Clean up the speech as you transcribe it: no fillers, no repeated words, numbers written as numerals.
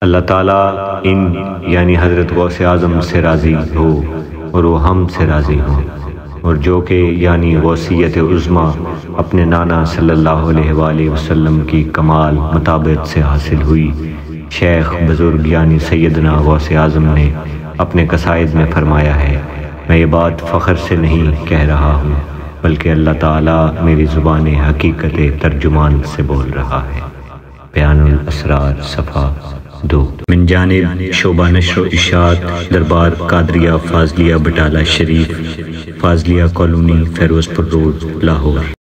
اللہ تعالیٰ ان یعنی حضرت غوث اعظم سے راضی ہو اور وہ ہم سے راضی ہوں، اور جو کہ یعنی غوثیت عظمیٰ اپنے نانا صلی اللہ علیہ وآلہ وسلم کی کمال مطابقت سے حاصل ہوئی، شیخ بزرگ یعنی سیدنا غوث اعظم نے اپنے قصائد میں فرمایا ہے، میں یہ بات فخر سے نہیں کہہ رہا ہوں بلکہ اللہ تعالیٰ میری زبان حقیقت ترجمان سے بول رہا ہے۔ بیان الاسرار صفحہ 2۔ من جانب شعبہ نشر و اشاعت دربار قادریہ فاضلیہ بٹالہ شریف، فاضلیہ کالونی، فیروز پور روڈ، لاہور۔